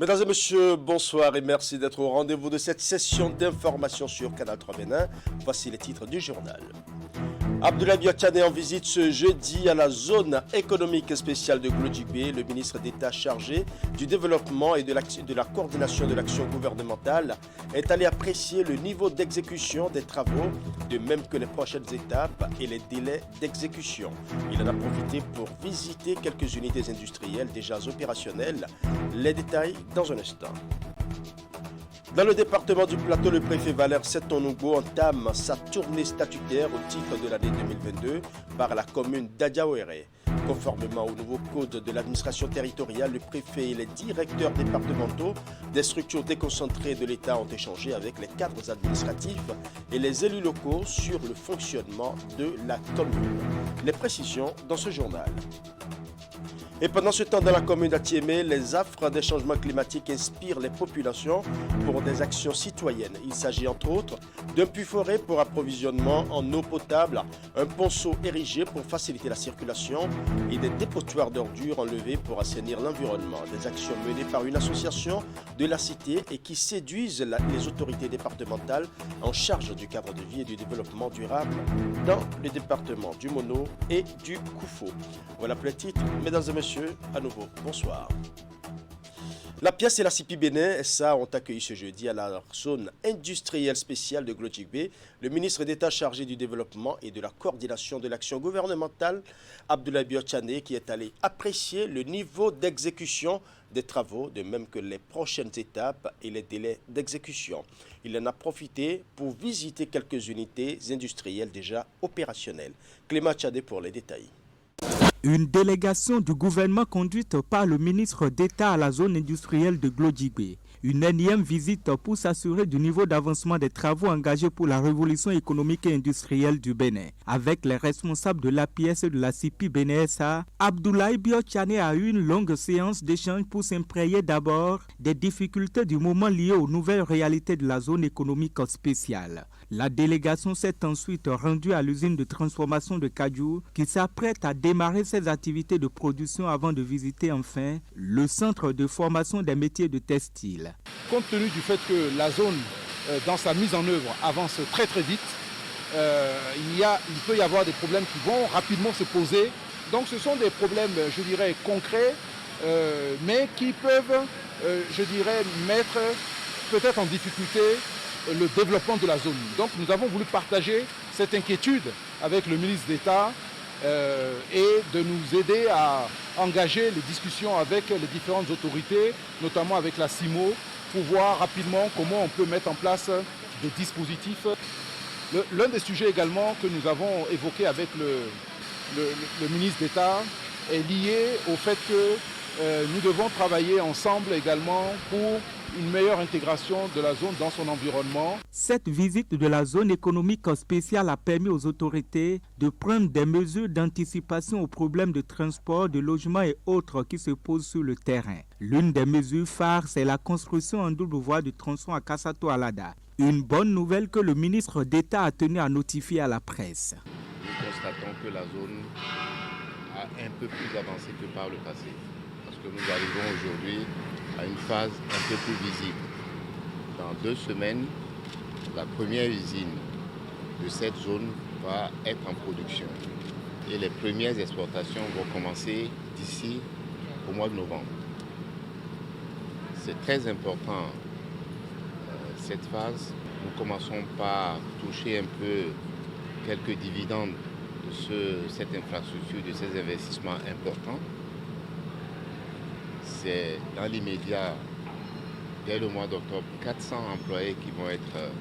Mesdames et messieurs, bonsoir et merci d'être au rendez-vous de cette session d'information sur Canal 3 Bénin. Voici les titres du journal. Abdoulaye Biotchane est en visite ce jeudi à la zone économique spéciale de Glodjigbe. Le ministre d'État chargé du développement et de la coordination de l'action gouvernementale est allé apprécier le niveau d'exécution des travaux, de même que les prochaines étapes et les délais d'exécution. Il en a profité pour visiter quelques unités industrielles déjà opérationnelles. Les détails dans un instant. Dans le département du Plateau, le préfet Valère Setonougo entame sa tournée statutaire au titre de l'année 2022 par la commune d'Adiawéré. Conformément au nouveau code de l'administration territoriale, le préfet et les directeurs départementaux des structures déconcentrées de l'État ont échangé avec les cadres administratifs et les élus locaux sur le fonctionnement de la commune. Les précisions dans ce journal. Et pendant ce temps, dans la commune d'Atiémé, les affres des changements climatiques inspirent les populations pour des actions citoyennes. Il s'agit entre autres d'un puits forêt pour approvisionnement en eau potable, un ponceau érigé pour faciliter la circulation et des dépotoirs d'ordures enlevés pour assainir l'environnement. Des actions menées par une association de la cité et qui séduisent les autorités départementales en charge du cadre de vie et du développement durable dans le département du Mono et du Koufo. Voilà pour les titres, mesdames et messieurs. À nouveau, bonsoir. La pièce et la CIPI Bénin SA ont accueilli ce jeudi à la zone industrielle spéciale de Glodjigbe le ministre d'État chargé du développement et de la coordination de l'action gouvernementale, Abdoulaye Biotchane, qui est allé apprécier le niveau d'exécution des travaux, de même que les prochaines étapes et les délais d'exécution. Il en a profité pour visiter quelques unités industrielles déjà opérationnelles. Clément Tchadé pour les détails. Une délégation du gouvernement conduite par le ministre d'État à la zone industrielle de Glodjigbe. Une énième visite pour s'assurer du niveau d'avancement des travaux engagés pour la révolution économique et industrielle du Bénin. Avec les responsables de l'APS et de la CIPI Bénin SA, Abdoulaye Biotchane a eu une longue séance d'échange pour s'imprégner d'abord des difficultés du moment liées aux nouvelles réalités de la zone économique spéciale. La délégation s'est ensuite rendue à l'usine de transformation de Kadiou qui s'apprête à démarrer ses activités de production avant de visiter enfin le centre de formation des métiers de textile. Compte tenu du fait que la zone, dans sa mise en œuvre, avance très vite, il peut y avoir des problèmes qui vont rapidement se poser. Donc ce sont des problèmes, je dirais, concrets, mais qui peuvent, je dirais, mettre peut-être en difficulté le développement de la zone. Donc nous avons voulu partager cette inquiétude avec le ministre d'État et de nous aider à engager les discussions avec les différentes autorités, notamment avec la CIMO, pour voir rapidement comment on peut mettre en place des dispositifs. L'un des sujets également que nous avons évoqué avec le ministre d'État est lié au fait que nous devons travailler ensemble également pour une meilleure intégration de la zone dans son environnement. Cette visite de la zone économique spéciale a permis aux autorités de prendre des mesures d'anticipation aux problèmes de transport, de logement et autres qui se posent sur le terrain. L'une des mesures phares, c'est la construction en double voie du tronçon à Kassato-Alada. Une bonne nouvelle que le ministre d'État a tenu à notifier à la presse. Nous constatons que la zone a un peu plus avancé que par le passé. Parce que nous arrivons aujourd'hui à une phase un peu plus visible. Dans 2 semaines, la première usine de cette zone va être en production. Et les premières exportations vont commencer d'ici au mois de novembre. C'est très important cette phase. Nous commençons par toucher un peu quelques dividendes de cette infrastructure, de ces investissements importants. C'est dans l'immédiat, dès le mois d'octobre, 400 employés qui vont être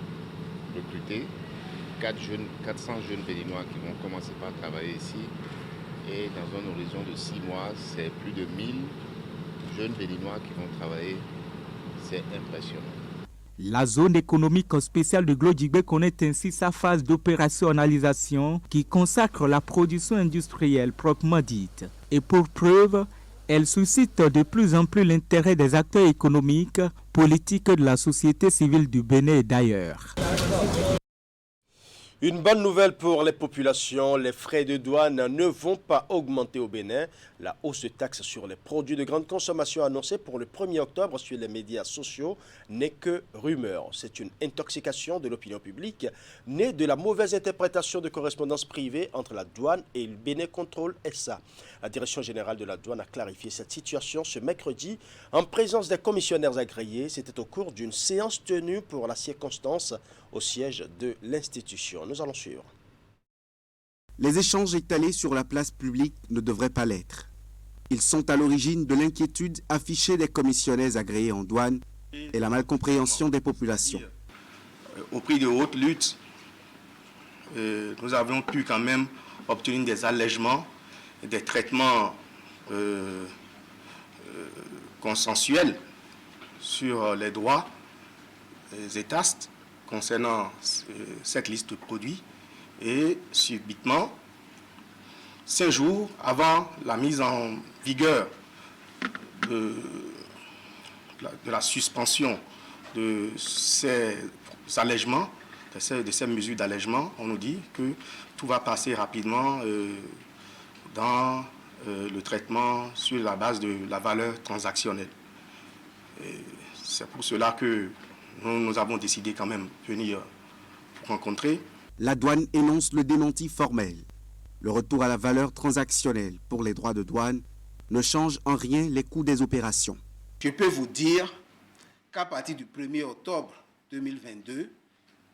recrutés, 400 jeunes béninois qui vont commencer par travailler ici. Et dans un horizon de 6 mois, c'est plus de 1000 jeunes béninois qui vont travailler. C'est impressionnant. La zone économique spéciale de Glodjigbe connaît ainsi sa phase d'opérationnalisation qui consacre la production industrielle proprement dite. Et pour preuve, elle suscite de plus en plus l'intérêt des acteurs économiques, politiques de la société civile du Bénin et d'ailleurs. Une bonne nouvelle pour les populations, les frais de douane ne vont pas augmenter au Bénin. La hausse de taxes sur les produits de grande consommation annoncée pour le 1er octobre sur les médias sociaux n'est que rumeur. C'est une intoxication de l'opinion publique née de la mauvaise interprétation de correspondances privées entre la douane et le Bénin Control SA. La Direction générale de la douane a clarifié cette situation ce mercredi en présence des commissionnaires agréés. C'était au cours d'une séance tenue pour la circonstance au siège de l'institution. Nous allons suivre. Les échanges étalés sur la place publique ne devraient pas l'être. Ils sont à l'origine de l'inquiétude affichée des commissionnaires agréés en douane et la malcompréhension des populations. Au prix de haute lutte, nous avons pu quand même obtenir des allègements, des traitements consensuels sur les droits des étastes concernant cette liste de produits. Et subitement, 5 jours avant la mise en vigueur de la suspension de ces allègements, de ces mesures d'allègement, on nous dit que tout va passer rapidement dans le traitement sur la base de la valeur transactionnelle. C'est pour cela que nous avons décidé quand même de venir pour rencontrer. La douane énonce le démenti formel. Le retour à la valeur transactionnelle pour les droits de douane ne change en rien les coûts des opérations. Je peux vous dire qu'à partir du 1er octobre 2022,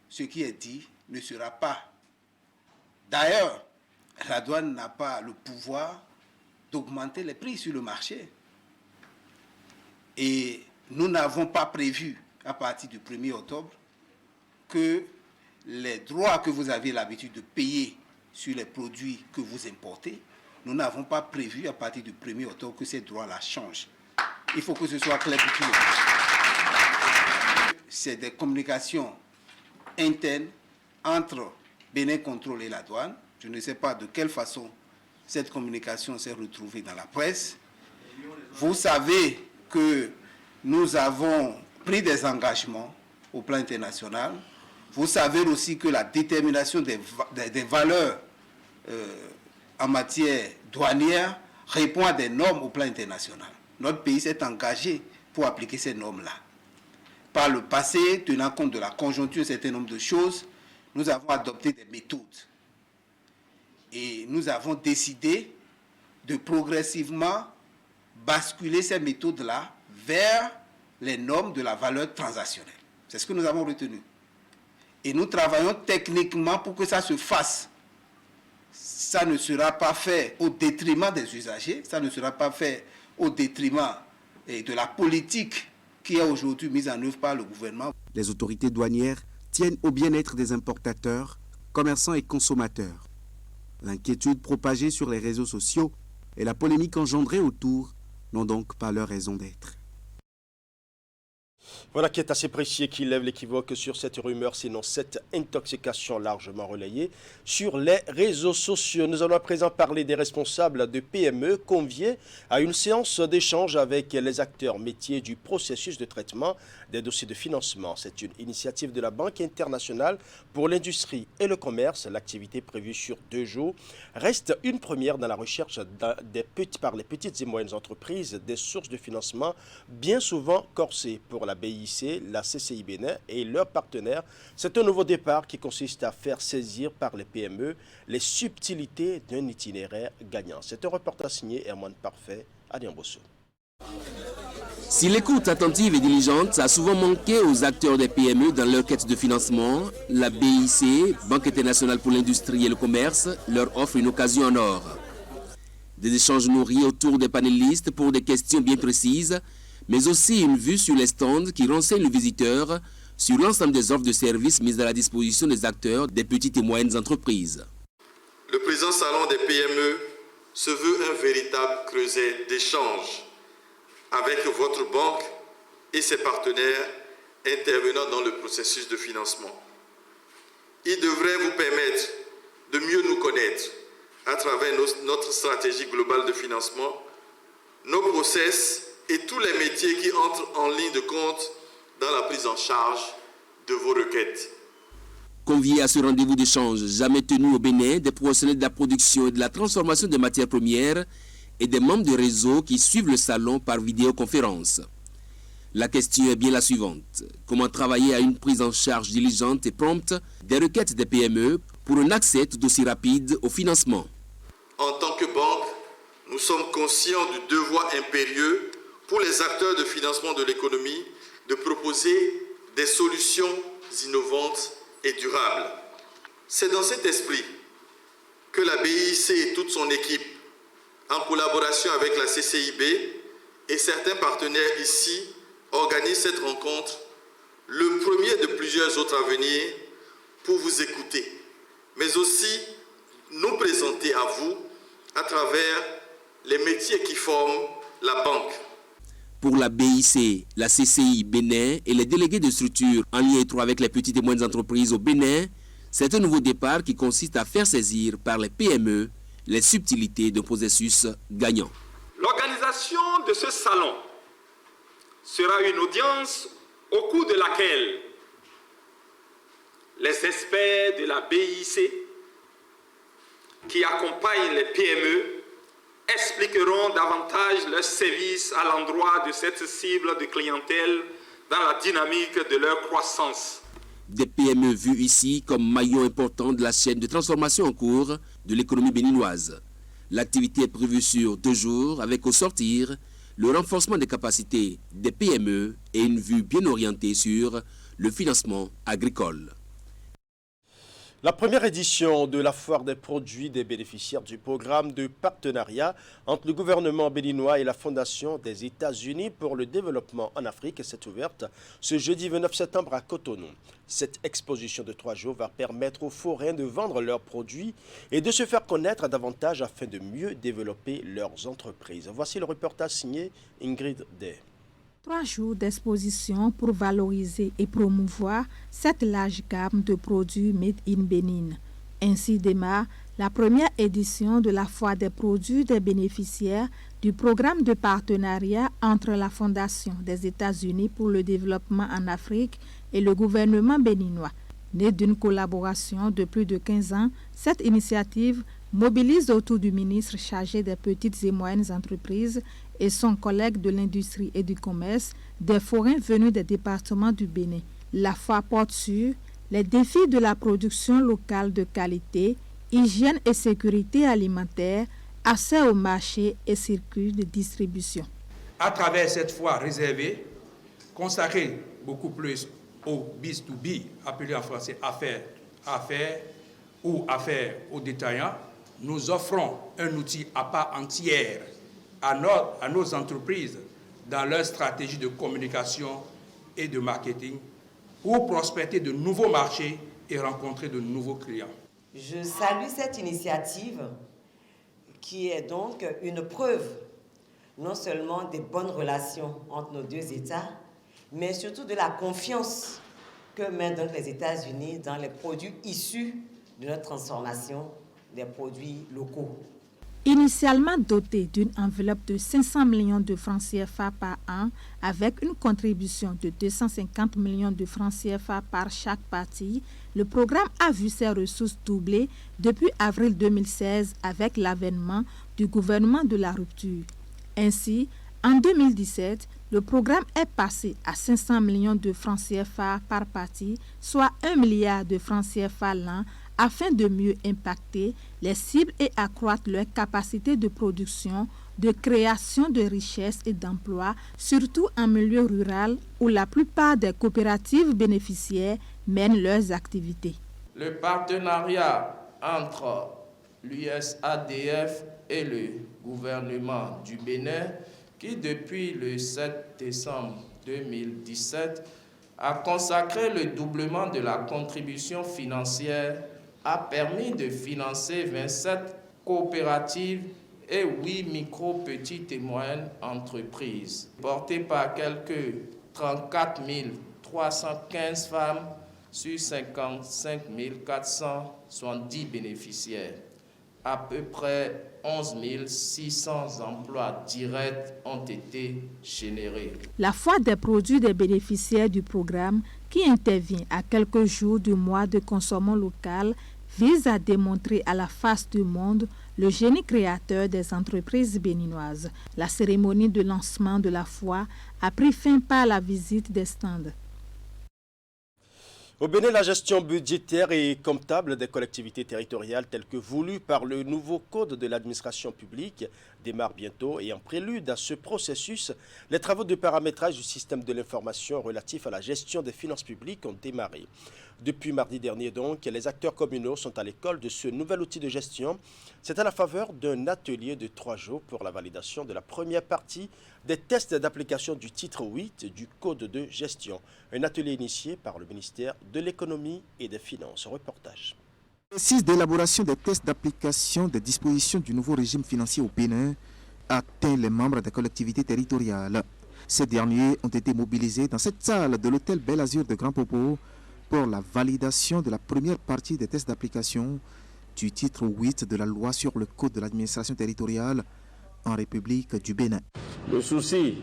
ce qui est dit ne sera pas. D'ailleurs, la douane n'a pas le pouvoir d'augmenter les prix sur le marché. Et nous n'avons pas prévu, à partir du 1er octobre, que les droits que vous avez l'habitude de payer sur les produits que vous importez, nous n'avons pas prévu, à partir du 1er octobre, que ces droits-là changent. Il faut que ce soit clair pour tout le monde. C'est des communications internes entre Bénin Control et la douane. Je ne sais pas de quelle façon cette communication s'est retrouvée dans la presse. Vous savez que nous avons pris des engagements au plan international. Vous savez aussi que la détermination des valeurs en matière douanière répond à des normes au plan international. Notre pays s'est engagé pour appliquer ces normes-là. Par le passé, tenant compte de la conjoncture, un certain nombre de choses, nous avons adopté des méthodes. Et nous avons décidé de progressivement basculer ces méthodes-là vers les normes de la valeur transactionnelle. C'est ce que nous avons retenu. Et nous travaillons techniquement pour que ça se fasse. Ça ne sera pas fait au détriment des usagers, ça ne sera pas fait au détriment de la politique qui est aujourd'hui mise en œuvre par le gouvernement. Les autorités douanières tiennent au bien-être des importateurs, commerçants et consommateurs. L'inquiétude propagée sur les réseaux sociaux et la polémique engendrée autour n'ont donc pas leur raison d'être. Voilà qui est assez précis et qui lève l'équivoque sur cette rumeur, sinon cette intoxication largement relayée sur les réseaux sociaux. Nous allons à présent parler des responsables de PME conviés à une séance d'échange avec les acteurs métiers du processus de traitement des dossiers de financement. C'est une initiative de la Banque internationale pour l'industrie et le commerce. L'activité prévue sur 2 jours reste une première dans la recherche par les petites et moyennes entreprises des sources de financement bien souvent corsées. Pour la BIC, la CCI Bénin et leurs partenaires, c'est un nouveau départ qui consiste à faire saisir par les PME les subtilités d'un itinéraire gagnant. C'est un reportage signé Herman Parfait à Niambosso. Si l'écoute attentive et diligente a souvent manqué aux acteurs des PME dans leur quête de financement, la BIC, Banque internationale pour l'industrie et le commerce, leur offre une occasion en or. Des échanges nourris autour des panélistes pour des questions bien précises, mais aussi une vue sur les stands qui renseignent le visiteur sur l'ensemble des offres de services mises à la disposition des acteurs des petites et moyennes entreprises. Le présent salon des PME se veut un véritable creuset d'échange avec votre banque et ses partenaires intervenant dans le processus de financement. Il devrait vous permettre de mieux nous connaître à travers notre stratégie globale de financement, nos process et tous les métiers qui entrent en ligne de compte dans la prise en charge de vos requêtes. Conviés à ce rendez-vous d'échange jamais tenu au Bénin, des professionnels de la production et de la transformation des matières premières et des membres du réseau qui suivent le salon par vidéoconférence. La question est bien la suivante. Comment travailler à une prise en charge diligente et prompte des requêtes des PME pour un accès tout aussi rapide au financement? En tant que banque, nous sommes conscients du devoir impérieux pour les acteurs de financement de l'économie de proposer des solutions innovantes et durables. C'est dans cet esprit que la BIC et toute son équipe, en collaboration avec la CCIB et certains partenaires ici, organisent cette rencontre, le premier de plusieurs autres à venir, pour vous écouter, mais aussi nous présenter à vous à travers les métiers qui forment la banque. Pour la BIC, la CCI Bénin et les délégués de structures en lien étroit avec les petites et moyennes entreprises au Bénin, c'est un nouveau départ qui consiste à faire saisir par les PME les subtilités d'un processus gagnant. L'organisation de ce salon sera une audience au cours de laquelle les experts de la BIC qui accompagnent les PME expliqueront davantage leurs services à l'endroit de cette cible de clientèle dans la dynamique de leur croissance. Des PME vues ici comme maillon important de la chaîne de transformation en cours de l'économie béninoise. L'activité est prévue sur 2 jours avec au sortir le renforcement des capacités des PME et une vue bien orientée sur le financement agricole. La première édition de la foire des produits des bénéficiaires du programme de partenariat entre le gouvernement béninois et la Fondation des États-Unis pour le développement en Afrique s'est ouverte ce jeudi 29 septembre à Cotonou. Cette exposition de 3 jours va permettre aux forains de vendre leurs produits et de se faire connaître davantage afin de mieux développer leurs entreprises. Voici le reportage signé Ingrid Day. 3 jours d'exposition pour valoriser et promouvoir cette large gamme de produits made in Bénin. Ainsi démarre la première édition de la foire des produits des bénéficiaires du programme de partenariat entre la Fondation des États-Unis pour le développement en Afrique et le gouvernement béninois. Née d'une collaboration de plus de 15 ans, cette initiative mobilise autour du ministre chargé des petites et moyennes entreprises et son collègue de l'industrie et du commerce des forains venus des départements du Bénin. La foire porte sur les défis de la production locale de qualité, hygiène et sécurité alimentaire, accès au marché et circuits de distribution. À travers cette foire réservée, consacrée beaucoup plus au B2B, appelé en français affaires ou affaires aux détaillants, nous offrons un outil à part entière à nos entreprises dans leur stratégie de communication et de marketing pour prospecter de nouveaux marchés et rencontrer de nouveaux clients. Je salue cette initiative qui est donc une preuve non seulement des bonnes relations entre nos 2 États, mais surtout de la confiance que mettent donc les États-Unis dans les produits issus de notre transformation des produits locaux. Initialement doté d'une enveloppe de 500 millions de francs CFA par an, avec une contribution de 250 millions de francs CFA par chaque partie, le programme a vu ses ressources doubler depuis avril 2016 avec l'avènement du gouvernement de la rupture. Ainsi, en 2017, le programme est passé à 500 millions de francs CFA par partie, soit 1 milliard de francs CFA l'an, afin de mieux impacter les cibles et accroître leur capacité de production, de création de richesses et d'emplois, surtout en milieu rural où la plupart des coopératives bénéficiaires mènent leurs activités. Le partenariat entre l'USADF et le gouvernement du Bénin, qui depuis le 7 décembre 2017 a consacré le doublement de la contribution financière, a permis de financer 27 coopératives et 8 micro, petites et moyennes entreprises, portées par quelques 34 315 femmes sur 55 470 bénéficiaires. À peu près 11 600 emplois directs ont été générés. La foire des produits des bénéficiaires du programme qui intervient à quelques jours du mois de consommation local, vise à démontrer à la face du monde le génie créateur des entreprises béninoises. La cérémonie de lancement de la foire a pris fin par la visite des stands. Au Bénin, la gestion budgétaire et comptable des collectivités territoriales telle que voulue par le nouveau code de l'administration publique démarre bientôt et en prélude à ce processus, les travaux de paramétrage du système de l'information relatif à la gestion des finances publiques ont démarré. Depuis mardi dernier donc, les acteurs communaux sont à l'école de ce nouvel outil de gestion. C'est à la faveur d'un atelier de 3 jours pour la validation de la première partie des tests d'application du titre 8 du Code de gestion. Un atelier initié par le ministère de l'Économie et des Finances. Reportage. Le d'élaboration des tests d'application des dispositions du nouveau régime financier au Bénin atteint les membres des collectivités territoriales. Ces derniers ont été mobilisés dans cette salle de l'hôtel Bel Azur de Grand Popo pour la validation de la première partie des tests d'application du titre 8 de la loi sur le Code de l'administration territoriale en République du Bénin. Le souci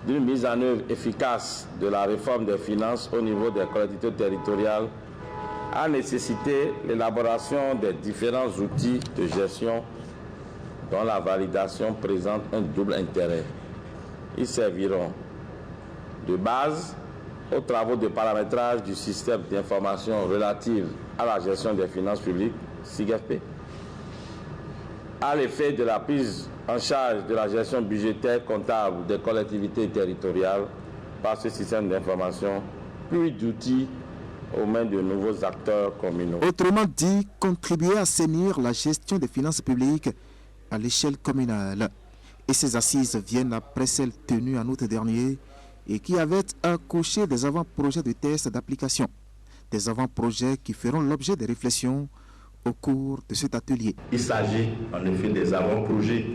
d'une mise en œuvre efficace de la réforme des finances au niveau des collectivités territoriales a nécessité l'élaboration des différents outils de gestion dont la validation présente un double intérêt. Ils serviront de base aux travaux de paramétrage du système d'information relative à la gestion des finances publiques, SIGFP, à l'effet de la prise en charge de la gestion budgétaire comptable des collectivités territoriales par ce système d'information, puis d'outils aux mains de nouveaux acteurs communaux. Autrement dit, contribuer à assainir la gestion des finances publiques à l'échelle communale. Et ces assises viennent après celles tenues en août dernier et qui avaient accouché des avant-projets de tests d'application. Des avant-projets qui feront l'objet de réflexions au cours de cet atelier. Il s'agit en effet des avant-projets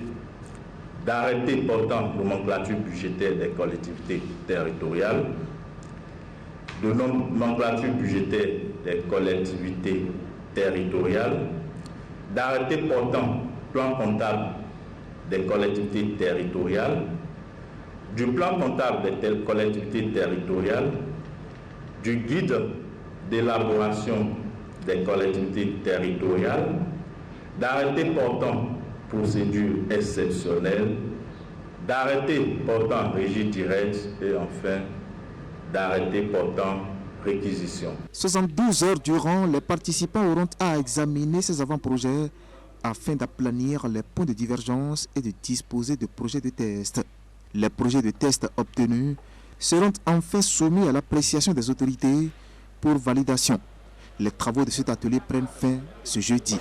d'arrêtés portant nomenclature budgétaire des collectivités territoriales, de nomenclature budgétaire des collectivités territoriales, d'arrêtés portant plan comptable des collectivités territoriales, du plan comptable des collectivités territoriales, du guide d'élaboration des collectivités territoriales, d'arrêtés portant procédure exceptionnelle, d'arrêtés portant régie directe et enfin d'arrêtés portant réquisition. 72 heures durant, les participants auront à examiner ces avant-projets afin d'aplanir les points de divergence et de disposer de projets de test. Les projets de test obtenus seront enfin soumis à l'appréciation des autorités pour validation. Les travaux de cet atelier prennent fin ce jeudi.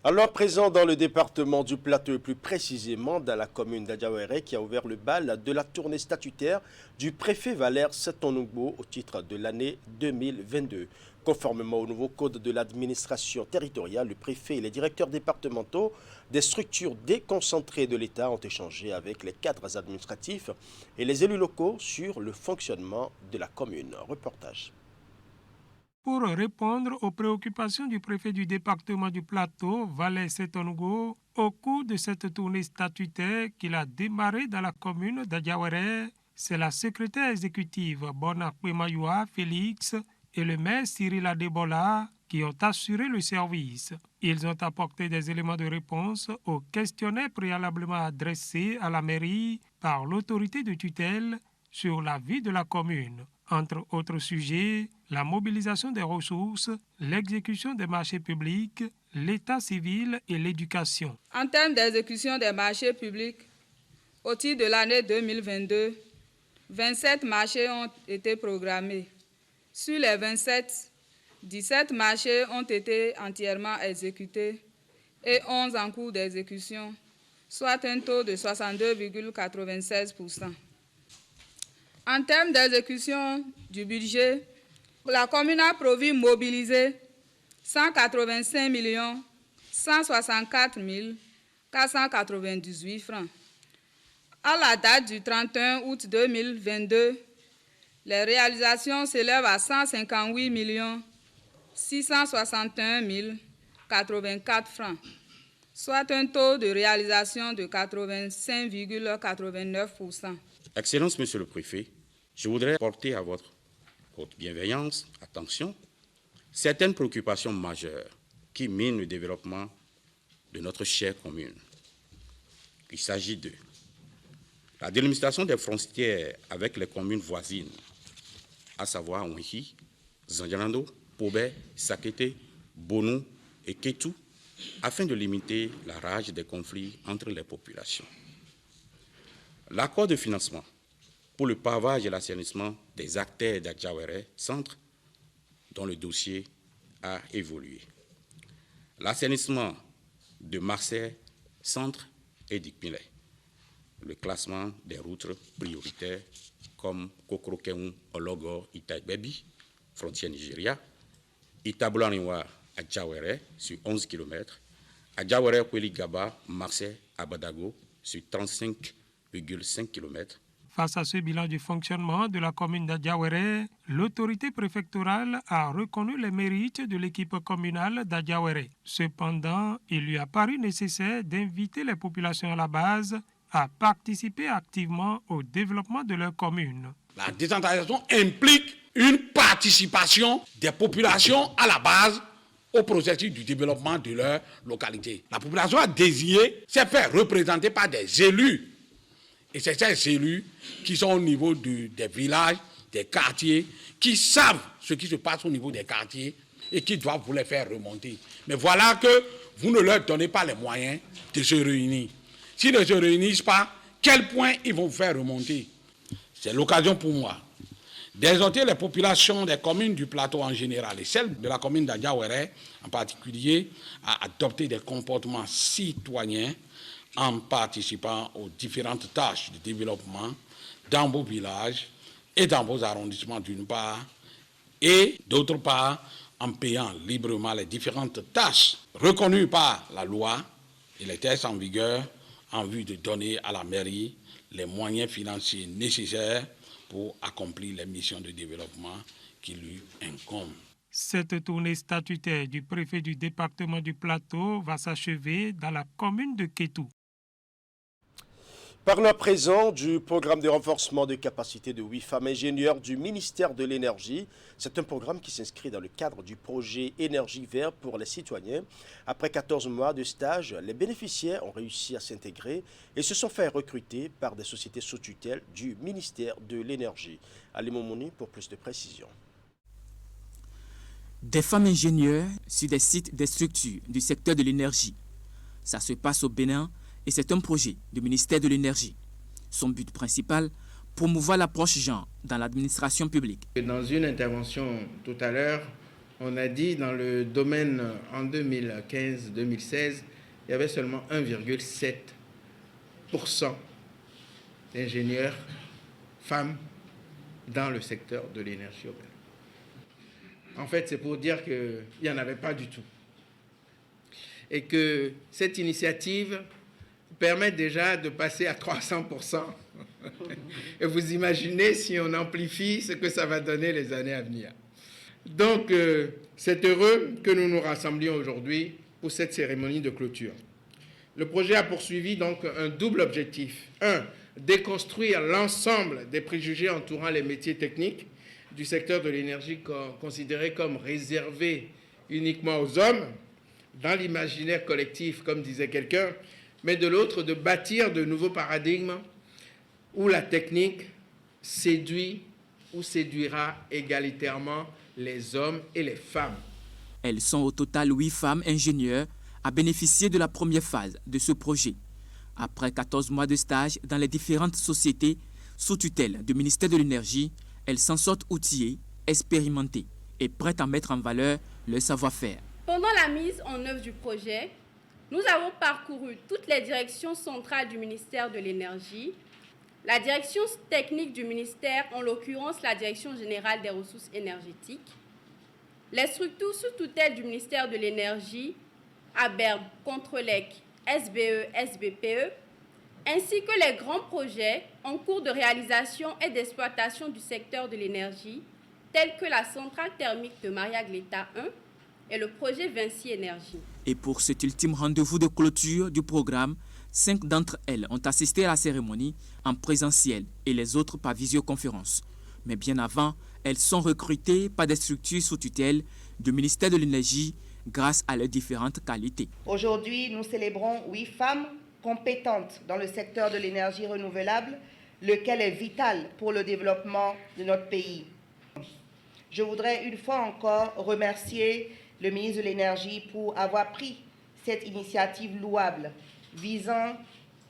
Alors présent dans le département du Plateau, et plus précisément dans la commune d'Adjaouéré, qui a ouvert le bal de la tournée statutaire du préfet Valère Setonogbo au titre de l'année 2022. Conformément au nouveau code de l'administration territoriale, le préfet et les directeurs départementaux des structures déconcentrées de l'État ont échangé avec les cadres administratifs et les élus locaux sur le fonctionnement de la commune. Reportage. Pour répondre aux préoccupations du préfet du département du Plateau, Valère Setonogbo, au cours de cette tournée statutaire qu'il a démarrée dans la commune d'Adjaouéré, c'est la secrétaire exécutive Bonakwe-Mayoua Félix et le maire Cyril Adebola qui ont assuré le service. Ils ont apporté des éléments de réponse aux questionnaires préalablement adressés à la mairie par l'autorité de tutelle sur la vie de la commune. Entre autres sujets, la mobilisation des ressources, l'exécution des marchés publics, l'état civil et l'éducation. En termes d'exécution des marchés publics, au titre de l'année 2022, 27 marchés ont été programmés. Sur les 27, 17 marchés ont été entièrement exécutés et 11 en cours d'exécution, soit un taux de 62,96%. En termes d'exécution du budget, la commune a prévu mobiliser 185 164 498 francs. À la date du 31 août 2022, les réalisations s'élèvent à 158 661 084 francs, soit un taux de réalisation de 85,89%. Excellence, Monsieur le Préfet, Je voudrais porter à votre bienveillance, attention, certaines préoccupations majeures qui minent le développement de notre chère commune. Il s'agit de la délimitation des frontières avec les communes voisines, à savoir Onhi, Zandiarando, Pobé, Sakete, Bonou et Ketou, afin de limiter la rage des conflits entre les populations. L'accord de financement pour le pavage et l'assainissement des artères d'Adjawéré Centre, dont le dossier a évolué. L'assainissement de Marseille Centre et d'Ikmile. Le classement des routes prioritaires comme Kokrokeun, Ologor, Itaïbebi, frontière Nigeria, Itaboulanriwa, Adjawéré sur 11 km, Adjawéré, Kweligaba, Marseille, Abadago sur 35,5 km. Face à ce bilan du fonctionnement de la commune d'Adjawéré, l'autorité préfectorale a reconnu les mérites de l'équipe communale d'Adjawéré. Cependant, il lui a paru nécessaire d'inviter les populations à la base à participer activement au développement de leur commune. La décentralisation implique une participation des populations à la base au processus du développement de leur localité. La population a désigné s'est fait représenter par des élus. Et c'est ces élus qui sont au niveau des villages, des quartiers, qui savent ce qui se passe au niveau des quartiers et qui doivent vous les faire remonter. Mais voilà que vous ne leur donnez pas les moyens de se réunir. S'ils ne se réunissent pas, quel point ils vont vous faire remonter? C'est l'occasion pour moi d'exhorter les populations des communes du plateau en général et celles de la commune d'Adjawéré en particulier à adopter des comportements citoyens en participant aux différentes tâches de développement dans vos villages et dans vos arrondissements d'une part, et d'autre part en payant librement les différentes tâches reconnues par la loi et les textes en vigueur en vue de donner à la mairie les moyens financiers nécessaires pour accomplir les missions de développement qui lui incombent. Cette tournée statutaire du préfet du département du Plateau va s'achever dans la commune de Ketou. Parlons à présent du programme de renforcement de capacité de 8 femmes ingénieurs du ministère de l'Énergie. C'est un programme qui s'inscrit dans le cadre du projet Énergie verte pour les citoyens. Après 14 mois de stage, les bénéficiaires ont réussi à s'intégrer et se sont fait recruter par des sociétés sous tutelle du ministère de l'Énergie. Ali Momouni pour plus de précisions. Des femmes ingénieurs sur des sites des structures du secteur de l'énergie. Ça se passe au Bénin. Et c'est un projet du ministère de l'Énergie. Son but principal, promouvoir l'approche genre dans l'administration publique. Dans une intervention tout à l'heure, on a dit dans le domaine en 2015-2016, il y avait seulement 1,7% d'ingénieurs femmes dans le secteur de l'énergie. En fait, c'est pour dire qu'il n'y en avait pas du tout. Et que cette initiative permet déjà de passer à 300%. Et vous imaginez si on amplifie ce que ça va donner les années à venir. Donc, c'est heureux que nous nous rassemblions aujourd'hui pour cette cérémonie de clôture. Le projet a poursuivi donc un double objectif. Un, déconstruire l'ensemble des préjugés entourant les métiers techniques du secteur de l'énergie considérés comme réservés uniquement aux hommes, dans l'imaginaire collectif, comme disait quelqu'un, mais de l'autre, de bâtir de nouveaux paradigmes où la technique séduit ou séduira égalitairement les hommes et les femmes. Elles sont au total 8 femmes ingénieurs à bénéficier de la première phase de ce projet. Après 14 mois de stage dans les différentes sociétés sous tutelle du ministère de l'Énergie, elles s'en sortent outillées, expérimentées et prêtes à mettre en valeur leur savoir-faire. Pendant la mise en œuvre du projet, nous avons parcouru toutes les directions centrales du ministère de l'Énergie, la direction technique du ministère, en l'occurrence la Direction générale des ressources énergétiques, les structures sous tutelle du ministère de l'Énergie, ABERB, Contrelec, SBE, SBPE, ainsi que les grands projets en cours de réalisation et d'exploitation du secteur de l'énergie, tels que la centrale thermique de Maria-Gleta 1 et le projet Vinci Énergie. Et pour cet ultime rendez-vous de clôture du programme, 5 d'entre elles ont assisté à la cérémonie en présentiel et les autres par visioconférence. Mais bien avant, elles sont recrutées par des structures sous tutelle du ministère de l'Énergie grâce à leurs différentes qualités. Aujourd'hui, nous célébrons 8 femmes compétentes dans le secteur de l'énergie renouvelable, lequel est vital pour le développement de notre pays. Je voudrais une fois encore remercier le ministre de l'Énergie pour avoir pris cette initiative louable visant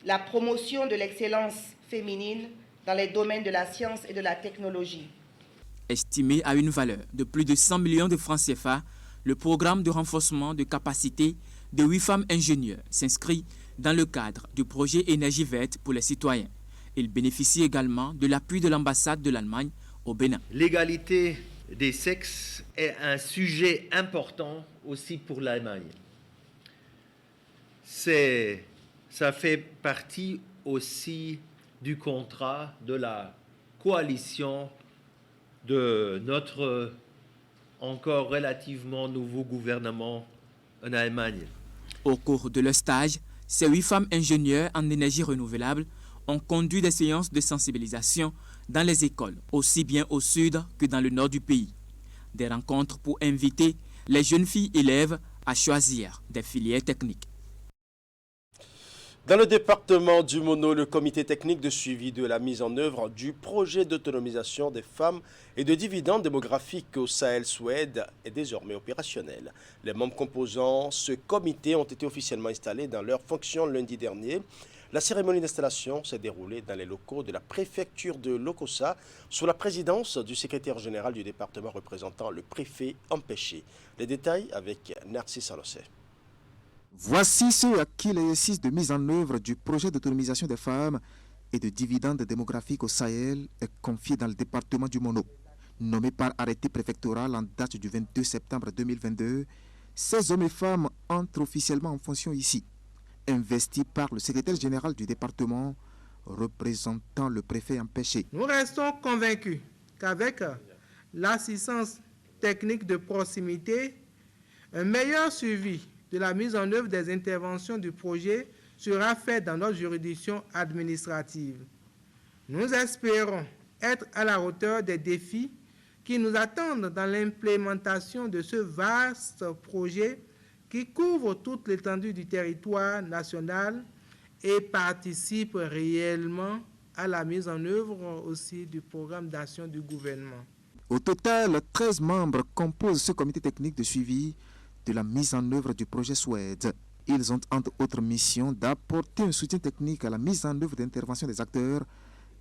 la promotion de l'excellence féminine dans les domaines de la science et de la technologie. Estimé à une valeur de plus de 100 millions de francs CFA, le programme de renforcement de capacité de 8 femmes ingénieurs s'inscrit dans le cadre du projet Énergie verte pour les citoyens. Il bénéficie également de l'appui de l'ambassade de l'Allemagne au Bénin. L'égalité des sexes est un sujet important aussi pour l'Allemagne. Ça fait partie aussi du contrat de la coalition de notre encore relativement nouveau gouvernement en Allemagne. Au cours de leur stage, ces 8 femmes ingénieurs en énergie renouvelable ont conduit des séances de sensibilisation dans les écoles, aussi bien au sud que dans le nord du pays. Des rencontres pour inviter les jeunes filles élèves à choisir des filières techniques. Dans le département du Mono, le comité technique de suivi de la mise en œuvre du projet d'autonomisation des femmes et de dividendes démographiques au Sahel-Soued est désormais opérationnel. Les membres composant ce comité ont été officiellement installés dans leurs fonctions lundi dernier. La cérémonie d'installation s'est déroulée dans les locaux de la préfecture de Lokossa sous la présidence du secrétaire général du département représentant le préfet empêché. Les détails avec Narcisse Alossé. Voici ceux à qui l'exercice de mise en œuvre du projet d'autonomisation des femmes et de dividendes démographiques au Sahel est confié dans le département du Mono. Nommés par arrêté préfectoral en date du 22 septembre 2022, ces hommes et femmes entrent officiellement en fonction ici, investis par le secrétaire général du département représentant le préfet empêché. Nous restons convaincus qu'avec l'assistance technique de proximité, un meilleur suivi de la mise en œuvre des interventions du projet sera fait dans notre juridiction administrative. Nous espérons être à la hauteur des défis qui nous attendent dans l'implémentation de ce vaste projet qui couvre toute l'étendue du territoire national et participe réellement à la mise en œuvre aussi du programme d'action du gouvernement. Au total, 13 membres composent ce comité technique de suivi de la mise en œuvre du projet SWED. Ils ont entre autres mission d'apporter un soutien technique à la mise en œuvre d'intervention des acteurs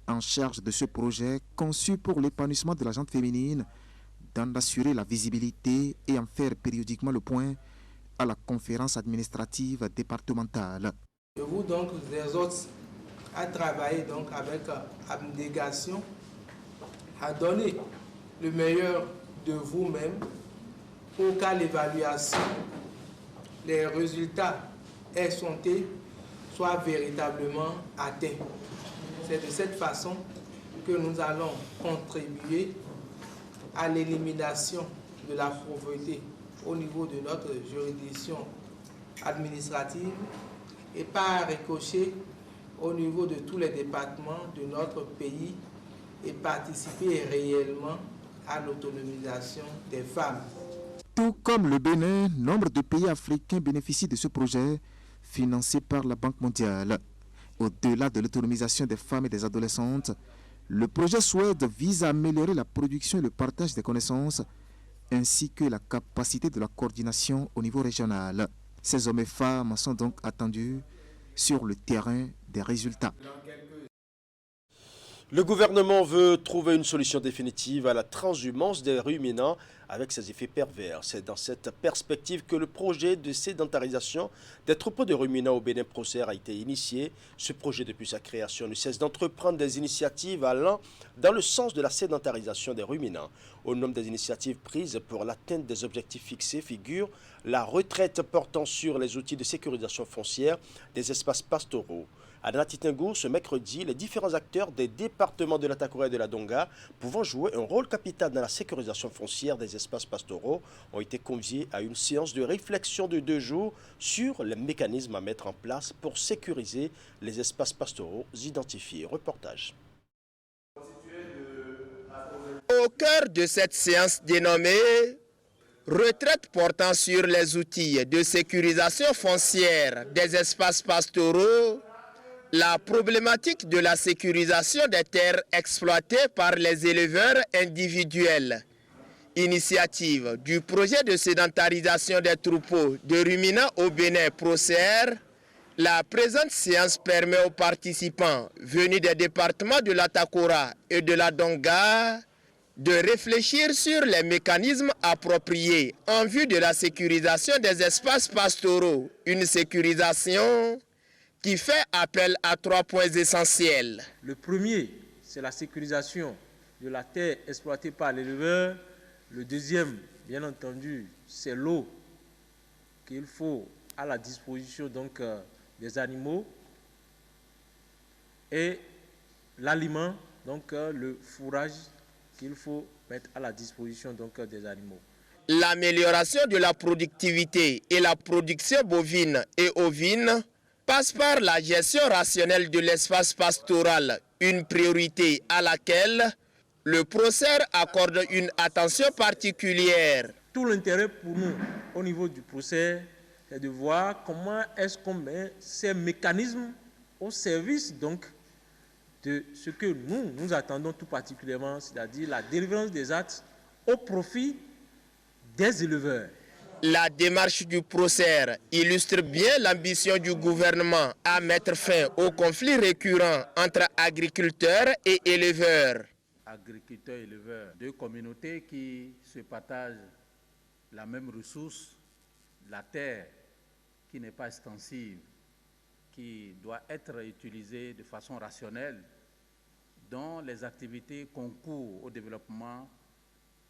en charge de ce projet conçu pour l'épanouissement de la gente féminine, d'en assurer la visibilité et en faire périodiquement le point à la conférence administrative départementale. Je vous donc exhorte à travailler donc avec abnégation, à donner le meilleur de vous-même pour qu'à l'évaluation, les résultats escomptés soient véritablement atteints. C'est de cette façon que nous allons contribuer à l'élimination de la pauvreté au niveau de notre juridiction administrative et par ricochet au niveau de tous les départements de notre pays et participer réellement à l'autonomisation des femmes. Tout comme le Bénin, nombre de pays africains bénéficient de ce projet financé par la Banque mondiale. Au-delà de l'autonomisation des femmes et des adolescentes, le projet SWED vise à améliorer la production et le partage des connaissances ainsi que la capacité de la coordination au niveau régional. Ces hommes et femmes sont donc attendus sur le terrain des résultats. Le gouvernement veut trouver une solution définitive à la transhumance des ruminants avec ses effets pervers. C'est dans cette perspective que le projet de sédentarisation des troupeaux de ruminants au Bénin Procère a été initié. Ce projet, depuis sa création, ne cesse d'entreprendre des initiatives allant dans le sens de la sédentarisation des ruminants. Au nombre des initiatives prises pour l'atteinte des objectifs fixés figure la retraite portant sur les outils de sécurisation foncière des espaces pastoraux. À Natitingou, ce mercredi, les différents acteurs des départements de la Takora et de la Donga, pouvant jouer un rôle capital dans la sécurisation foncière des espaces pastoraux, ont été conviés à une séance de réflexion de 2 jours sur les mécanismes à mettre en place pour sécuriser les espaces pastoraux identifiés. Reportage. Constitué de Au cœur de cette séance dénommée « Retraite portant sur les outils de sécurisation foncière des espaces pastoraux », la problématique de la sécurisation des terres exploitées par les éleveurs individuels. Initiative du projet de sédentarisation des troupeaux de ruminants au Bénin Procer, la présente séance permet aux participants venus des départements de l'Atakora et de la Donga de réfléchir sur les mécanismes appropriés en vue de la sécurisation des espaces pastoraux. Une sécurisation qui fait appel à 3 points essentiels. Le premier, c'est la sécurisation de la terre exploitée par l'éleveur. Le deuxième, bien entendu, c'est l'eau qu'il faut à la disposition donc, des animaux. Et l'aliment, donc le fourrage qu'il faut mettre à la disposition donc, des animaux. L'amélioration de la productivité et la production bovine et ovine passe par la gestion rationnelle de l'espace pastoral, une priorité à laquelle le Procer accorde une attention particulière. Tout l'intérêt pour nous au niveau du Procer, c'est de voir comment est-ce qu'on met ces mécanismes au service donc, de ce que nous attendons tout particulièrement, c'est-à-dire la délivrance des actes au profit des éleveurs. La démarche du Procer illustre bien l'ambition du gouvernement à mettre fin aux conflits récurrents entre agriculteurs et éleveurs. Agriculteurs et éleveurs, deux communautés qui se partagent la même ressource, la terre qui n'est pas extensive, qui doit être utilisée de façon rationnelle, dont les activités concourent au développement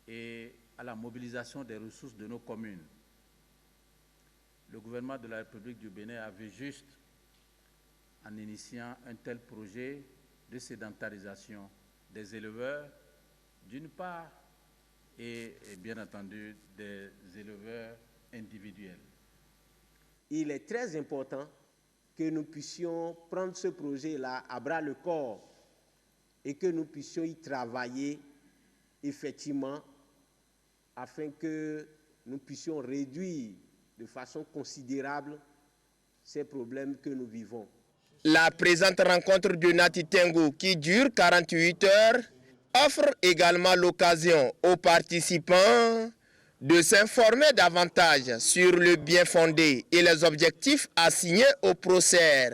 et à la mobilisation des ressources de nos communes. Le gouvernement de la République du Bénin a vu juste en initiant un tel projet de sédentarisation des éleveurs, d'une part, et bien entendu des éleveurs individuels. Il est très important que nous puissions prendre ce projet-là à bras le corps et que nous puissions y travailler effectivement afin que nous puissions réduire de façon considérable ces problèmes que nous vivons. La présente rencontre de Nati Tengu, qui dure 48 heures, offre également l'occasion aux participants de s'informer davantage sur le bien fondé et les objectifs assignés au Procer.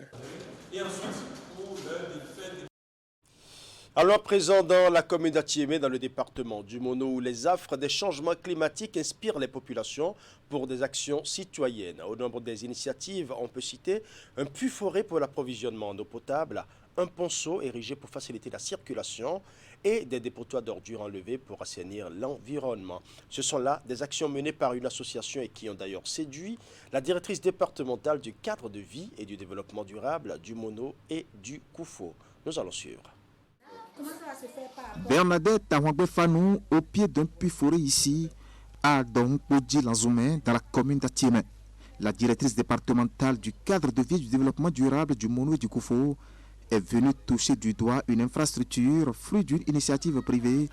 Alors présent dans la commune d'Atiémé, dans le département du Mono, où les affres des changements climatiques inspirent les populations pour des actions citoyennes. Au nombre des initiatives, on peut citer un puits forêt pour l'approvisionnement en eau potable, un ponceau érigé pour faciliter la circulation et des dépotoirs d'ordures enlevés pour assainir l'environnement. Ce sont là des actions menées par une association et qui ont d'ailleurs séduit la directrice départementale du cadre de vie et du développement durable du Mono et du Koufo. Nous allons suivre. Bernadette Awangbe Fanou, au pied d'un puits forêt ici, à Dongpoji Lanzoumé, dans la commune d'Atiémé. La directrice départementale du cadre de vie et du développement durable du Mono et du Koufo est venue toucher du doigt une infrastructure fruit d'une initiative privée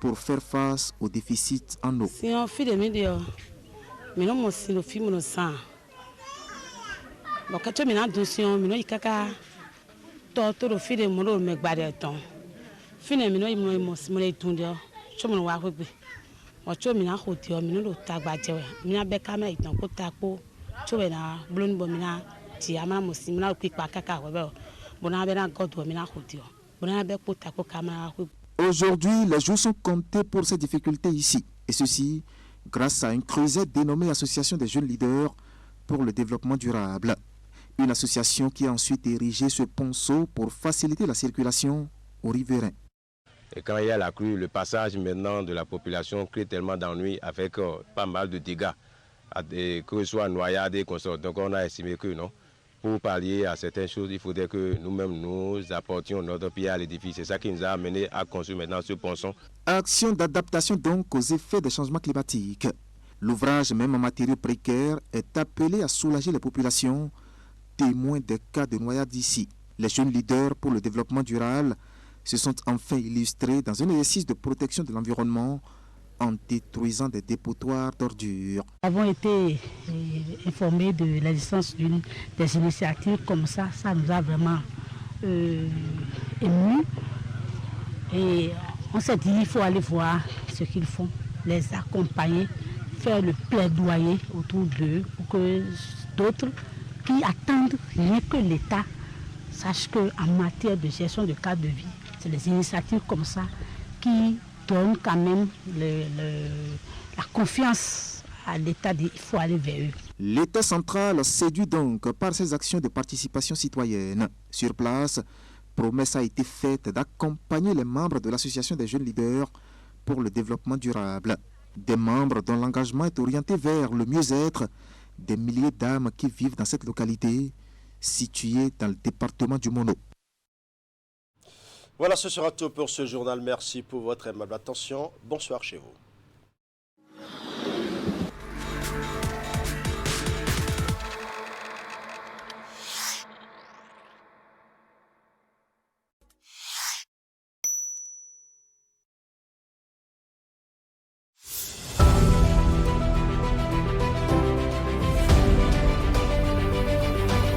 pour faire face au déficit en eau. Si on fait des médias, mais non, si on fait mon sang. Donc, quand on a une dossier, mais non, il y a tout le fait de mon me barreton. Finalement, il m'a tout je me vois avec lui. Je me vois avec lui, je me vois avec lui. Je me vois avec lui, je me vois avec lui. Aujourd'hui, les jours sont comptés pour ces difficultés ici. Et ceci grâce à une creuset dénommée Association des jeunes leaders pour le développement durable. Une association qui a ensuite érigé ce ponceau pour faciliter la circulation aux riverains. Et quand il y a la crue, le passage maintenant de la population crée tellement d'ennuis avec pas mal de dégâts, que ce soit noyades et consorts. Donc on a estimé que non, pour pallier à certaines choses, il faudrait que nous-mêmes nous apportions notre pierre à l'édifice. C'est ça qui nous a amené à construire maintenant ce ponçon. Action d'adaptation donc aux effets des changements climatiques. L'ouvrage, même en matériaux précaires, est appelé à soulager les populations, témoins des cas de noyades ici. Les jeunes leaders pour le développement durable se sont enfin illustrés dans un exercice de protection de l'environnement en détruisant des dépotoirs d'ordures. Nous avons été informés de l'existence des initiatives comme ça nous a vraiment émus. Et on s'est dit qu'il faut aller voir ce qu'ils font, les accompagner, faire le plaidoyer autour d'eux pour que d'autres qui attendent rien que l'État sachent qu'en matière de gestion de cadre de vie, c'est les initiatives comme ça qui donnent quand même la confiance à l'État il faut aller vers eux. L'État central séduit donc par ses actions de participation citoyenne. Sur place, promesse a été faite d'accompagner les membres de l'association des jeunes leaders pour le développement durable. Des membres dont l'engagement est orienté vers le mieux-être des milliers d'âmes qui vivent dans cette localité située dans le département du Mono. Voilà, ce sera tout pour ce journal. Merci pour votre aimable attention. Bonsoir chez vous.